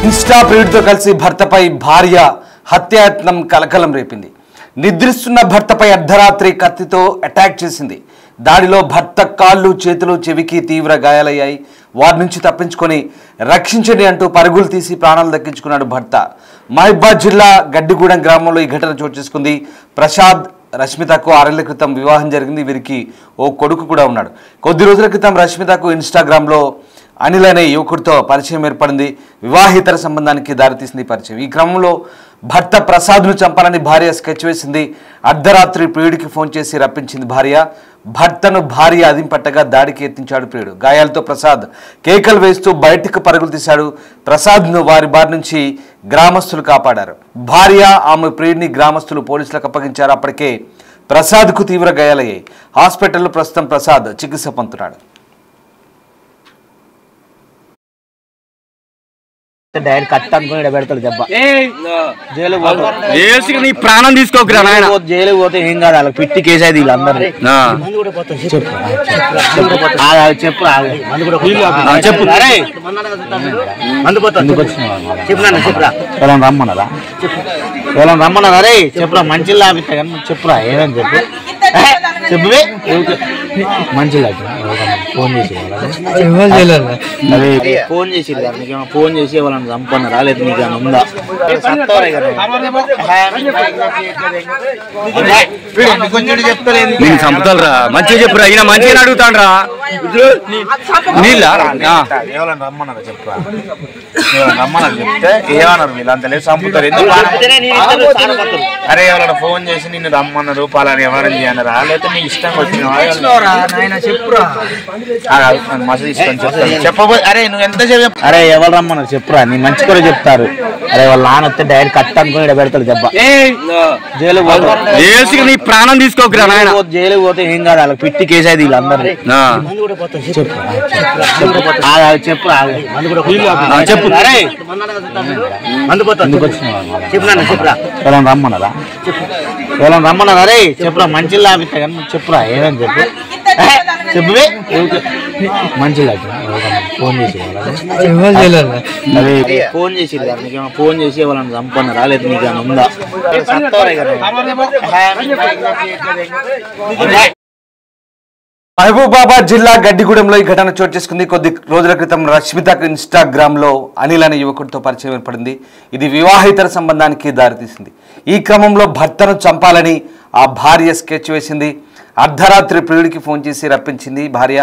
Insta ప్రియుడితో కలిసి భర్తపై భార్య హత్యాయత్నం కలకలం రేపింది. నిద్రిస్తున్న భర్తపై అర్ధరాత్రి కత్తితో అటాక్ చేసింది. దాడిలో భర్త కాళ్ళు, చేతులు, చెవికి తీవ్ర గాయాలయ్యాయి. వారి నుంచి తప్పించుకొని రక్షించండి అంటూ పరుగులు తీసి ప్రాణాలు దక్కించుకున్నాడు భర్త. మహబూబాబాద్ జిల్లా గడ్డిగూడెం గ్రామంలో ఈ ఘటన చోటు చేసుకుంది. ప్రసాద్, రష్మితకు 6 ఏళ్ల క్రితం వివాహం జరిగింది. వీరికి ఓ కొడుకు కూడా ఉన్నాడు. కొద్ది రోజుల క్రితం రష్మితకు ఇన్స్టాగ్రామ్లో అనిల్ అనే యువకుడితో పరిచయం ఏర్పడింది. వివాహేతర సంబంధానికి దారితీసింది పరిచయం. ఈ క్రమంలో భర్త ప్రసాద్ను చంపాలని భార్య స్కెచ్ వేసింది. అర్ధరాత్రి ప్రియుడికి ఫోన్ చేసి రప్పించింది భార్య. భర్తను భార్య అదింపట్టగా దాడికి యత్నించాడు ప్రియుడు. గాయాలతో ప్రసాద్ కేకలు వేస్తూ బయటకు పరుగులు తీశాడు. ప్రసాద్ను వారి బారి నుంచి గ్రామస్తులు కాపాడారు. భార్య, ఆమె ప్రియుడిని గ్రామస్తులు పోలీసులకు అప్పగించారు. అప్పటికే ప్రసాద్కు తీవ్ర గాయాలయ్యాయి. హాస్పిటల్లో ప్రస్తుతం ప్రసాద్ చికిత్స పొందుతున్నాడు. డైరెక్ట్ కట్ అనుకుని పెడతాడు దెబ్బ. నీ ప్రాణం తీసుకోకరా నాయన. జైలు పోతే ఏం కాదు, వాళ్ళకి పిట్టి కేసు అయితే వీళ్ళందరూ చెప్పు చెప్పు ఎవరైనా రమ్మన్నారా? ఎవరైనా రమ్మన్నారా? అరే చెప్పురా, మంచి లాభిస్తా కానీ చెప్పురా ఏమని చెప్పు చెప్పు మంచి ఫోన్ చేసి ఫోన్ చేసి నీకేమో ఫోన్ చేసి వాళ్ళని చంపన్నారా లేదా నీకు అని ఉందా? నేను చంపుతారా? మంచిగా చెప్పురా, ఈయన మంచిగా అడుగుతాడ్రా. ఎవరైనా రమ్మన్నారా చెప్పురా? రమ్మన్నారు చెప్తే ఏమన్నారు వీళ్ళంతా లేదు చంపుతారు. అరే ఎవరైనా ఫోన్ చేసి నిన్ను రమ్మన్నారు పలాని ఎవరైనా చేయన్నారా లేకపోతే నీ ఇష్టం వచ్చిన చెప్పబో. అరే నువ్వు ఎంత చెప్పు. అరే ఎవరు రమ్మన్నారు చెప్పురా, నీ మంచి కూడా చెప్తారు. అరే వాళ్ళ నాన్న వస్తే డైరెక్ట్ కట్ అనుకుని పెడతాడు దెబ్బ. జైలు నీ ప్రాణం తీసుకోకరా నాయన. జైలు పోతే ఏం కాదు, వాళ్ళకి పిట్టి కేసు అయితే వీళ్ళందరూ చెప్పు చెప్పు. అరే చెప్పురా, ఎవరైనా రమ్మన్నారా? ఎవరైనా రమ్మన్నారా? అరే చెప్పురా, మంచి లాభిస్తా కానీ చెప్పురా ఏమని చెప్పు చెప్పు మంచి ఫోన్ చేసి ఫోన్ చేసి నీకేమో ఫోన్ చేసి వాళ్ళని చంపన్నారా లేదా నీకు అని ఉందా? మహబూబాబాద్ జిల్లా గడ్డిగూడెంలో ఈ ఘటన చోటు చేసుకుంది. కొద్ది రోజుల క్రితం రష్మితకు ఇన్స్టాగ్రామ్లో అనిల్ అనే యువకుడితో పరిచయం ఏర్పడింది. ఇది వివాహేతర సంబంధానికి దారితీసింది. ఈ క్రమంలో భర్తను చంపాలని ఆ భార్య స్కెచ్ వేసింది. అర్ధరాత్రి ప్రియుడికి ఫోన్ చేసి రప్పించింది భార్య.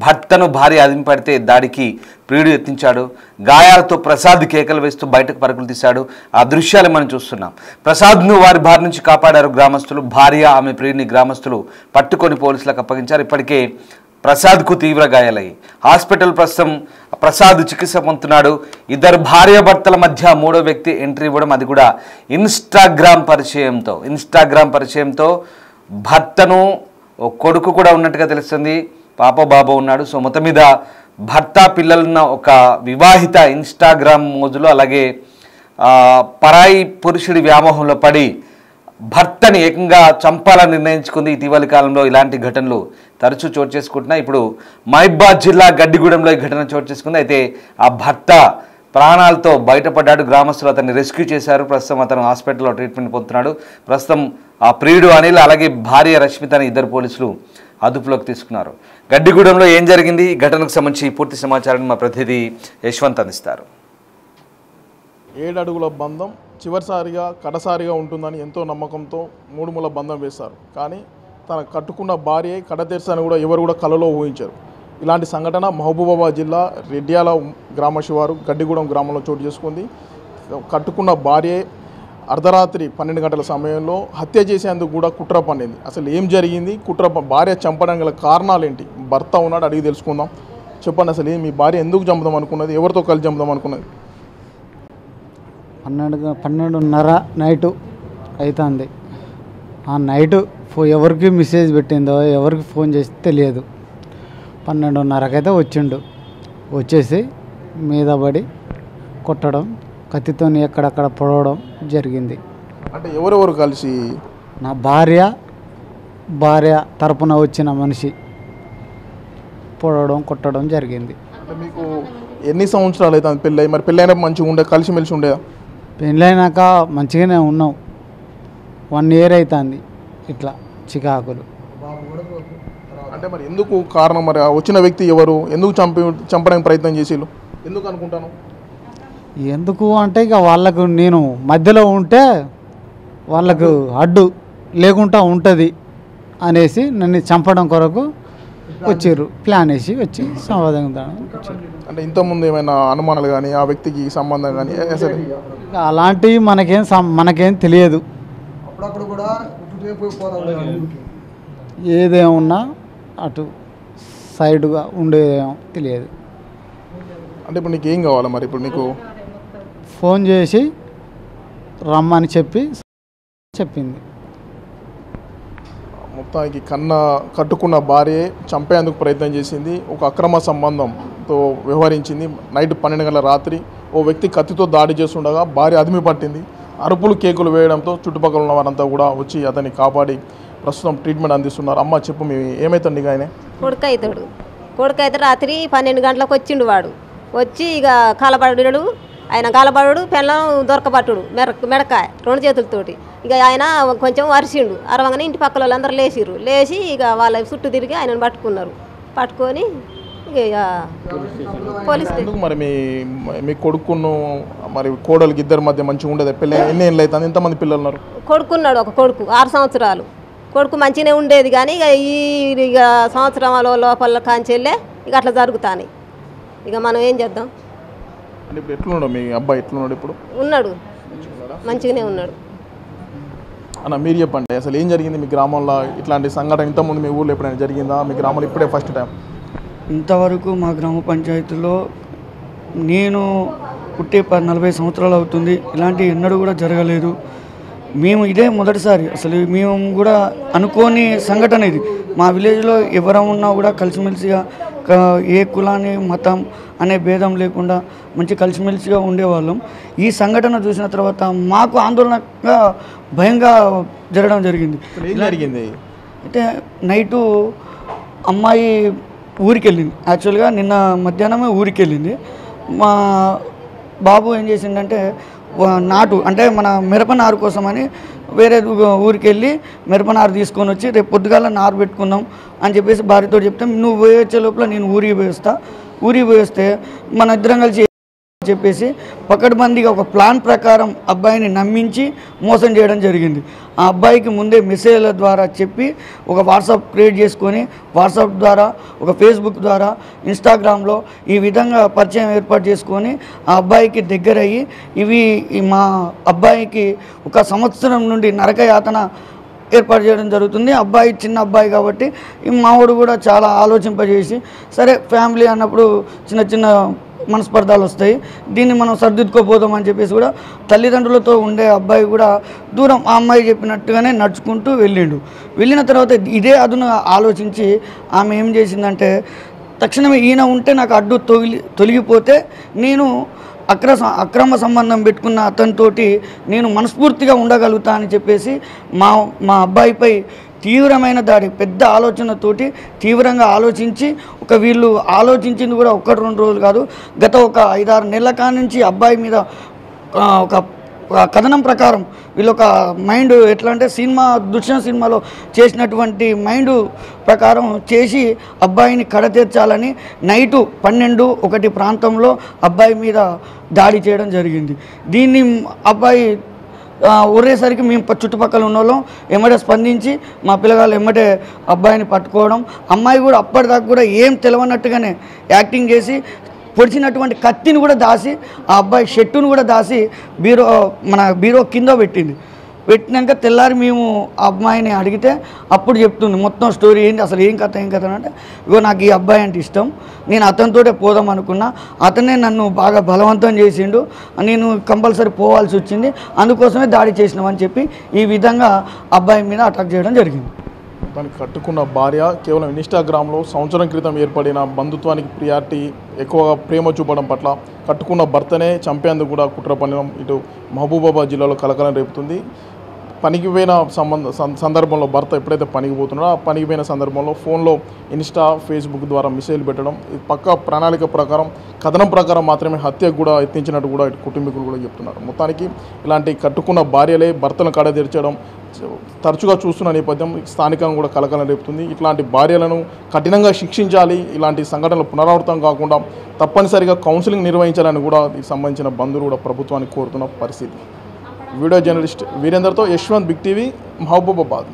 భర్తను భార్య అదింపడితే దాడికి ప్రియుడు యత్నించాడు. గాయాలతో ప్రసాద్ కేకలు వేస్తూ బయటకు పరుగులు తీశాడు. ఆ దృశ్యాలు మనం చూస్తున్నాం. ప్రసాద్ను వారి బారి నుంచి కాపాడారు గ్రామస్తులు. భార్య, ఆమె ప్రియుడిని గ్రామస్తులు పట్టుకొని పోలీసులకు అప్పగించారు. ఇప్పటికే ప్రసాద్కు తీవ్ర గాయాలయ్యాయి. హాస్పిటల్ ప్రస్తుతం ప్రసాద్ చికిత్స పొందుతున్నాడు. ఇద్దరు భార్యాభర్తల మధ్య మూడో వ్యక్తి ఎంట్రీ ఇవ్వడం, అది కూడా ఇన్స్టాగ్రామ్ పరిచయంతో భర్తను కొడుకు కూడా ఉన్నట్టుగా తెలుస్తుంది. పాప బాబు ఉన్నాడు. సో మొత్తం మీద భర్త, పిల్లలున్న ఒక వివాహిత ఇన్స్టాగ్రామ్ మోజులో, అలాగే పరాయి పురుషుడి వ్యామోహంలో పడి భర్తని ఏకంగా చంపాలని నిర్ణయించుకుంది. ఇటీవలి కాలంలో ఇలాంటి ఘటనలు తరచూ చోటు చేసుకుంటున్నాయి. ఇప్పుడు మహబూబాబాద్ జిల్లా గడ్డిగూడెంలో ఈ ఘటన చోటు చేసుకుంది. అయితే ఆ భర్త ప్రాణాలతో బయటపడ్డాడు. గ్రామస్తులు అతన్ని రెస్క్యూ చేశారు. ప్రస్తుతం అతను హాస్పిటల్లో ట్రీట్మెంట్ పొందుతున్నాడు. ప్రస్తుతం ఆ ప్రియుడు అనిల్, అలాగే భార్య రష్మితని ఇద్దరు పోలీసులు అదుపులోకి తీసుకున్నారు. గడ్డిగూడెంలో ఏం జరిగింది, ఈ ఘటనకు సంబంధించి పూర్తి సమాచారాన్ని మా ప్రతినిధి యశ్వంత్ అందిస్తారు. 7 అడుగుల బంధం చివరిసారిగా కడసారిగా ఉంటుందని ఎంతో నమ్మకంతో 3 ముళ్ళ బంధం వేశారు. కానీ తన కట్టుకున్న భార్య కడతెర్సని కూడా ఎవరు కూడా కలలో ఊహించారు. ఇలాంటి సంఘటన మహబూబాబాద్ జిల్లా రెడ్యాల గ్రామ శివారు గడ్డిగూడెం గ్రామంలో చోటు చేసుకుంది. కట్టుకున్న భార్య అర్ధరాత్రి 12 గంటల సమయంలో హత్య చేసేందుకు కూడా కుట్ర పన్నింది. అసలు ఏం జరిగింది, భార్య చంపడం గల కారణాలు ఏంటి, భర్త ఉన్నాడు అడిగి తెలుసుకుందాం. చెప్పండి, అసలు మీ భార్య ఎందుకు చంపుదాం అనుకున్నది, ఎవరితో కలిసి చంపుదాం అనుకున్నది? 12:30 నైటు అవుతుంది. ఆ నైటు ఎవరికి మెసేజ్ పెట్టిందో ఎవరికి ఫోన్ చేసి తెలియదు. 12:30కైతే వచ్చిండు. వచ్చేసి మీద పడి కొట్టడం, కత్తితో ఎక్కడక్కడ పొడవడం జరిగింది. అంటే ఎవరెవరు కలిసి? నా భార్య తరపున వచ్చిన మనిషి పొడవడం, కొట్టడం జరిగింది. అంటే మీకు ఎన్ని సంవత్సరాలు అవుతుంది పెళ్ళి? మరి పెళ్ళైనప్పుడు మంచిగా ఉండే, కలిసిమెలిసి ఉండేదా? పెళ్ళైనాక మంచిగానే ఉన్నాం. 1 year అవుతుంది ఇట్లా చికాకులు. అంటే మరి ఎందుకు కారణం? మరి ఆ వచ్చిన వ్యక్తి ఎవరు? ఎందుకు చంపడానికి ప్రయత్నం చేసిళ్ళు? ఎందుకు అనుకుంటాను? ఎందుకు అంటే ఇక వాళ్ళకు నేను మధ్యలో ఉంటే వాళ్ళకు అడ్డు లేకుండా ఉంటుంది అనేసి నన్ను చంపడం కొరకు వచ్చారు. ప్లాన్ వేసి వచ్చి సమాధానం వచ్చారు. అంటే ఇంతకుముందు ఏమైనా అనుమానాలు కానీ ఆ వ్యక్తికి సంబంధం కానీ అసలు అలాంటివి మనకేం తెలియదు. ఏదేమున్నా అటు సైడ్గా ఉండేదేమో తెలియదు. అంటే ఇప్పుడు నీకు ఏం కావాలి? మరి ఇప్పుడు నీకు ఫోన్ చేసి రమ్మని చెప్పింది. మొత్తానికి కట్టుకున్న భార్య చంపేందుకు ప్రయత్నం చేసింది. ఒక అక్రమ సంబంధంతో వ్యవహరించింది. నైట్ 12 గంటల రాత్రి ఓ వ్యక్తి కత్తితో దాడి చేస్తుండగా భార్య అదిమి పట్టింది. అరుపులు కేకులు వేయడంతో చుట్టుపక్కల ఉన్న వారంతా కూడా వచ్చి అతన్ని కాపాడి ప్రస్తుతం ట్రీట్మెంట్ అందిస్తున్నారు. అమ్మ చెప్పు, మీ ఏమవుతుంది? ఆయన కొడుకైతే రాత్రి 12 గంటలకు వచ్చిండు. వాడు వచ్చి ఇక కాలపడు, ఆయన కాలపడు, పెళ్ళం దొరకబట్టుడు, మెడకాయ 2 చేతులతోటి. ఇక ఆయన కొంచెం అరిసిండు. అరవగానే ఇంటి పక్కల వాళ్ళందరూ లేచి ఇక వాళ్ళ చుట్టూ తిరిగి ఆయనను పట్టుకొని ఇక పోలీస్. మరి మీ కొడుకును మరి కోడలికి ఇద్దరి మధ్య మంచిగా ఉండేది? పెళ్ళి ఎన్ని ఏళ్ళు అవుతుంది? ఎంతమంది పిల్లలు ఉన్నారు? కొడుకున్నాడు, ఒక కొడుకు 6 సంవత్సరాలు. కొడుకు మంచిగానే ఉండేది కానీ ఇక సంవత్సరాల లోపల కాంచెల్లే ఇక అట్లా జరుగుతాయి. ఇక మనం ఏం చేద్దాం? అంటే ఇప్పుడు ఎట్లున్నాడు మీ అబ్బాయి? ఎట్లున్నాడు ఇప్పుడు? ఉన్నాడు, మంచిగానే ఉన్నాడు. అన్న మీరు చెప్పండి, అసలు ఏం జరిగింది మీ గ్రామంలో? ఇట్లాంటి సంఘటన ఇంతకుముందు మీ ఊళ్ళో ఎప్పుడైనా జరిగిందా? మీ గ్రామంలో ఇప్పుడే ఫస్ట్ టైం? ఇంతవరకు మా గ్రామ పంచాయతీలో నేను పుట్టే 40 సంవత్సరాలు అవుతుంది. ఇలాంటి ఎన్నడూ కూడా జరగలేదు. మేము ఇదే మొదటిసారి. అసలు మేము కూడా అనుకోని సంఘటన ఇది. మా విలేజ్లో ఎవరన్నా కూడా కలిసిమెలిసిగా ఏ కులాన్ని మతం అనే భేదం లేకుండా మంచి కలిసిమెలిసిగా ఉండేవాళ్ళం. ఈ సంఘటన చూసిన తర్వాత మాకు ఆందోళనగా భయంగా జరగడం జరిగింది. అయితే నైటు అమ్మాయి ఊరికి వెళ్ళింది. యాక్చువల్గా నిన్న మధ్యాహ్నమే ఊరికి వెళ్ళింది. మా బాబు ఏం చేసిందంటే నాటు అంటే మన మిరపనారు కోసమని వేరే ఊరికి వెళ్ళి మిరపనారు తీసుకొని వచ్చి రేపు పొద్దుగాల నారు పెట్టుకుందాం అని చెప్పేసి భార్యతో చెప్తే, నువ్వు పోయొచ్చే లోపల నేను ఊరికి పోయేస్తే మన ఇద్దరం కలిసి చెప్పేసి పకడ్బందీగా ఒక ప్లాన్ ప్రకారం అబ్బాయిని నమ్మించి మోసం చేయడం జరిగింది. ఆ అబ్బాయికి ముందే మెసేజ్ల ద్వారా చెప్పి ఒక వాట్సాప్ క్రియేట్ చేసుకొని వాట్సాప్ ద్వారా, ఒక ఫేస్బుక్ ద్వారా, ఇన్స్టాగ్రామ్లో ఈ విధంగా పరిచయం ఏర్పాటు చేసుకొని ఆ అబ్బాయికి దగ్గరయ్యి మా అబ్బాయికి 1 సంవత్సరం నుండి నరకయాతన ఏర్పాటు చేయడం జరుగుతుంది. అబ్బాయి చిన్న అబ్బాయి కాబట్టి ఈ మావాడు కూడా చాలా ఆలోచింపజేసి, సరే ఫ్యామిలీ అన్నప్పుడు చిన్న మనస్పర్ధాలు వస్తాయి, దీన్ని మనం సర్దిద్దుకోపోదామని చెప్పేసి కూడా తల్లిదండ్రులతో ఉండే అబ్బాయి కూడా దూరం ఆ అమ్మాయి చెప్పినట్టుగానే నడుచుకుంటూ వెళ్ళిన తర్వాత ఇదే అదును ఆలోచించి ఆమె ఏం చేసిందంటే, తక్షణమే ఈయన ఉంటే నాకు అడ్డు తొలగిపోతే నేను అక్రమ సంబంధం పెట్టుకున్న అతనితోటి నేను మనస్ఫూర్తిగా ఉండగలుగుతా అని చెప్పేసి మా అబ్బాయిపై తీవ్రమైన దాడి, పెద్ద ఆలోచనతోటి తీవ్రంగా ఆలోచించి వీళ్ళు ఆలోచించింది కూడా 1-2 రోజులు కాదు, గత 5-6 నెలల కానుంచి అబ్బాయి మీద ఒక కథనం ప్రకారం వీళ్ళు మైండ్ ఎట్లా అంటే దుష్యం సినిమాలో చేసినటువంటి మైండ్ ప్రకారం చేసి అబ్బాయిని కడతీర్చాలని నైటు 12-1 ప్రాంతంలో అబ్బాయి మీద దాడి చేయడం జరిగింది. దీన్ని అబ్బాయి ఊరేసరికి మేము చుట్టుపక్కల ఉన్న వాళ్ళం ఎమ్మటే స్పందించి మా పిల్లగాళ్ళు ఎమ్మటే అబ్బాయిని పట్టుకోవడం, అమ్మాయి కూడా అప్పటిదాకా కూడా ఏం తెలియనట్టుగానే యాక్టింగ్ చేసి పొడిచినటువంటి కత్తిని కూడా దాసి ఆ అబ్బాయి షర్టును కూడా దాసి బీరో కింద పెట్టినాక తెల్లారి మేము ఆ అమ్మాయిని అడిగితే అప్పుడు చెప్తుంది మొత్తం స్టోరీ ఏంటి, అసలు ఏం కథ అంటే, ఇగో నాకు ఈ అబ్బాయి అంటే ఇష్టం, నేను అతనితోటే పోదాం అనుకున్నా, అతనే నన్ను బాగా బలవంతం చేసిండు, నేను కంపల్సరీ పోవాల్సి వచ్చింది, అందుకోసమే దాడి చేసినామని చెప్పి ఈ విధంగా అబ్బాయి మీద అటాక్ చేయడం జరిగింది. దానికి కట్టుకున్న భార్య కేవలం ఇన్స్టాగ్రామ్లో సంవత్సరం క్రితం ఏర్పడిన బంధుత్వానికి ప్రియారిటీ ఎక్కువగా ప్రేమ చూపడం పట్ల కట్టుకున్న భర్తనే చంపేందుకు కూడా కుట్ర పన్నడం ఇటు మహబూబాబాద్ జిల్లాలో కలకలం రేపుతుంది. పనికి పోయిన సందర్భంలో భర్త ఎప్పుడైతే పనికి పోతున్నాడో ఆ పనికి పోయిన సందర్భంలో ఫోన్లో ఇన్స్టా ఫేస్బుక్ ద్వారా మెసేజ్ పెట్టడం, ఇది పక్కా ప్రణాళిక ప్రకారం కథనం ప్రకారం మాత్రమే హత్యకు కూడా యత్నించినట్టు కూడా ఇటు కుటుంబీకులు కూడా చెప్తున్నారు. మొత్తానికి ఇలాంటి కట్టుకున్న భార్యలే భర్తను కడతీర్చడం తరచుగా చూస్తున్న నేపథ్యం స్థానికంగా కూడా కలకలం రేపుతుంది. ఇట్లాంటి భార్యలను కఠినంగా శిక్షించాలి, ఇలాంటి సంఘటనలు పునరావృతం కాకుండా తప్పనిసరిగా కౌన్సిలింగ్ నిర్వహించాలని కూడా దీనికి సంబంధించిన బంధువులు కూడా ప్రభుత్వానికి కోరుతున్న పరిస్థితి. వీడియో జర్నలిస్ట్ వీరేందర్తో యశ్వంత్, బిగ్ టీవీ, మహబూబాబాద్.